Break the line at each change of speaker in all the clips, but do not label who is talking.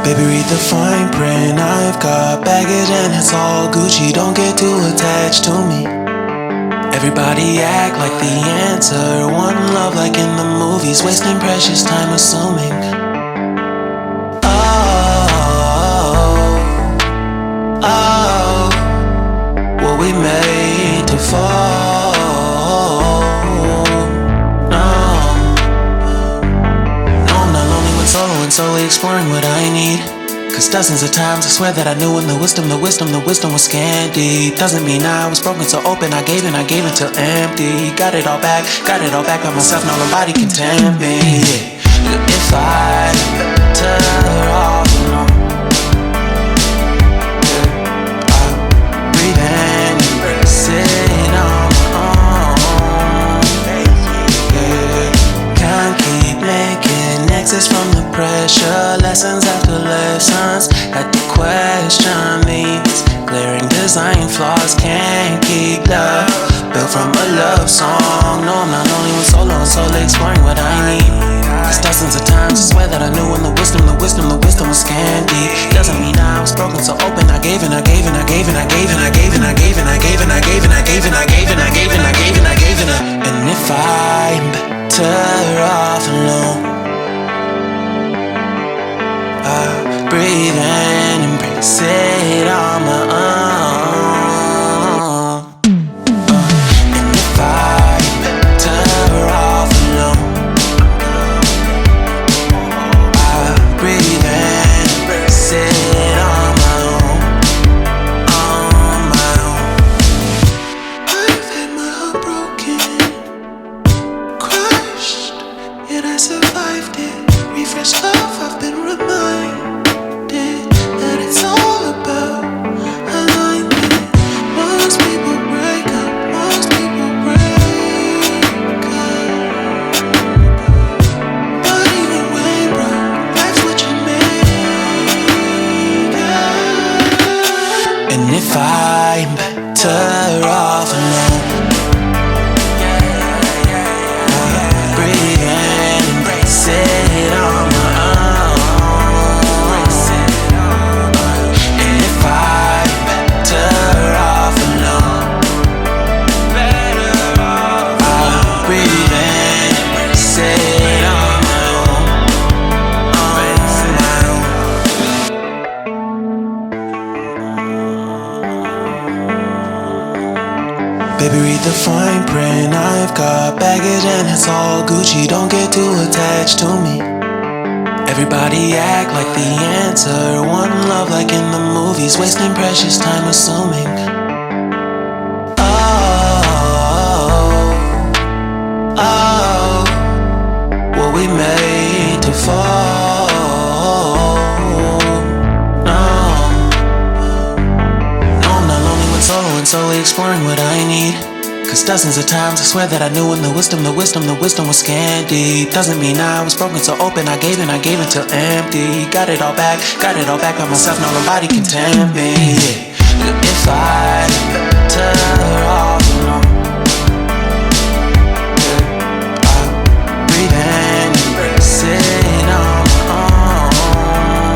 Baby, read the fine print. I've got baggage and it's all Gucci. Don't get too attached to me. Everybody act like the answer. One love like in the movies. Wasting precious time assuming. Oh, were we made to fall? No, I'm not lonely when solo and solely exploring what I need. Cause dozens of times I swear that I knew when the wisdom was scanty. Doesn't mean I was broken so open, I gave it till empty. Got it all back by myself, now nobody can tempt me. If I better off alone, breathe in, embrace it on my own. Can't keep making exits from the pressure. Lessons after lessons, had to question these glaring design flaws. Can't keep love built from a love song. No, I'm not only when solo and solely exploring what I need. Cause dozens of times I swear that I knew when the wisdom was scanty. Doesn't mean I was broken so open, I gave it. And if I'm better off alone, breathe in, embrace it on my own. And if I'm better off alone, breathe in, embrace it on my own. I've had my heart broken, crushed, yet I survived it. Refresh love, I've been reminded that it's all about alignment. Most people break up, but even when broke, life's what you make it. And if I'm better off alone, breathe in, embrace it on my own. And if I'm better off alone, breathe in, embrace it on my own. Baby, read the fine print. I've got baggage and it's all Gucci. Don't get too attached to me. Everybody act like the answer. One love like in the movies. Wasting precious time assuming. Oh, were we made to fall? No, I'm not lonely when solo and solely exploring what I need. Cause dozens of times I swear that I knew when the wisdom was scanty. Doesn't mean I was broken so open, I gave it till empty. Got it all back by myself, now nobody can tempt me. If I better off alone, breathe in, embrace it on my own.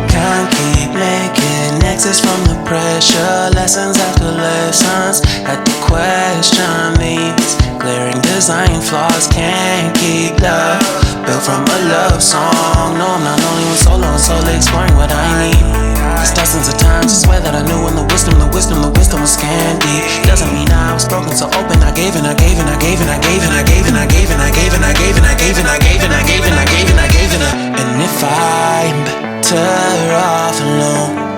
Can't keep making exits from the pressure. Lessons after lessons, had to question these glaring design flaws. Can't keep love built from a love song. No, I'm not only when solo and solely exploring what I need. Cause dozens of times I swear that I knew when the wisdom was scanty. Doesn't mean I was broken so open, I gave it. And if I'm better off alone,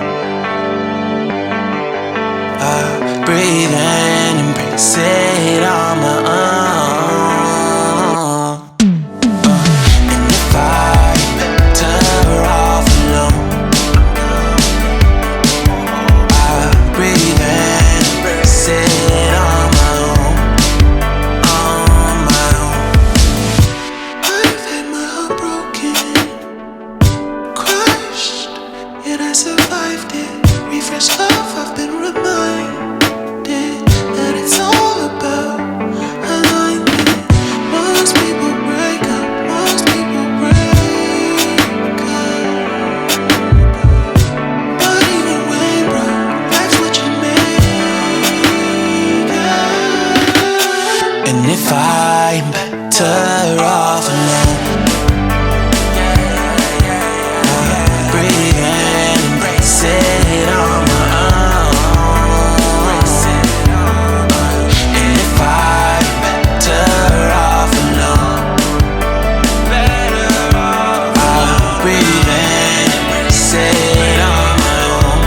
breathe in, embrace it on my own. And if I'm better off alone, breathe in, embrace it on my own. I've had my heart broken, crushed, yet I survived it. Refresh love, I've been reminded that it's all about if I'm better off alone, breathe in, embrace it on my own. And if I'm better off alone, I'll breathe in, embrace it on my own.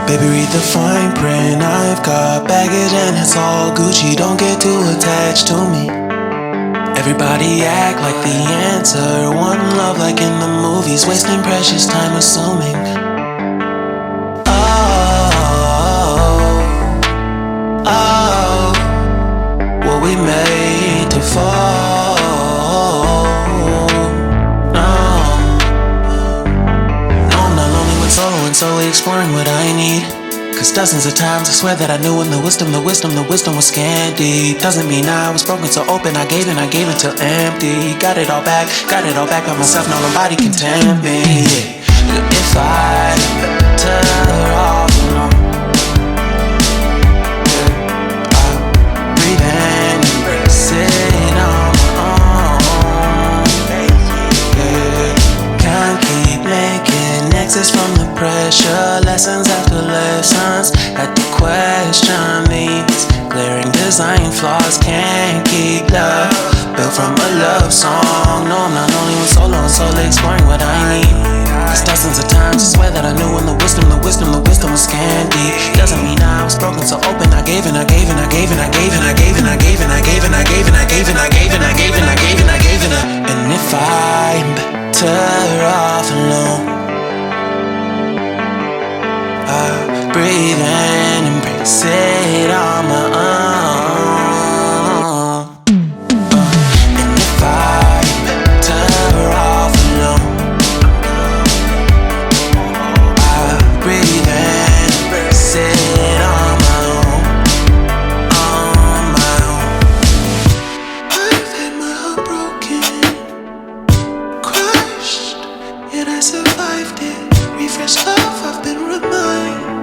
Baby, read the fine print. I've got baggage and it's all Gucci. Don't get too attached to me. Everybody act like the answer. One love like in the movies. Wasting precious time assuming. Oh, were we made to fall? Solo and solely exploring what I need. Cause dozens of times I swear that I knew when the wisdom was scanty. Doesn't mean I was broken so open, I gave until empty. Got it all back by myself, now nobody can tempt me. If I better off alone, I'll breathe in, embrace it on my own. Can't keep making exits from the pressure, lessons after lessons. Had to question these glaring design flaws. Can't keep love built from a love song. No, I'm not only with solo and solely exploring what I need. Cause dozens of times I swear that I knew when the wisdom was scanty. Doesn't mean I was broken so open, I gave and I gave and I gave and I gave and I gave and I gave and I gave and I gave and I gave and I gave and I gave and I gave and I gave and I. And if I'm better off alone, I'll breathe in, embrace it on my own. And if I'm better off alone, I'll breathe in, embrace it on my own. On my own. I've had my heart broken, crushed, yet I survived it. Refreshed love, I've been reminded.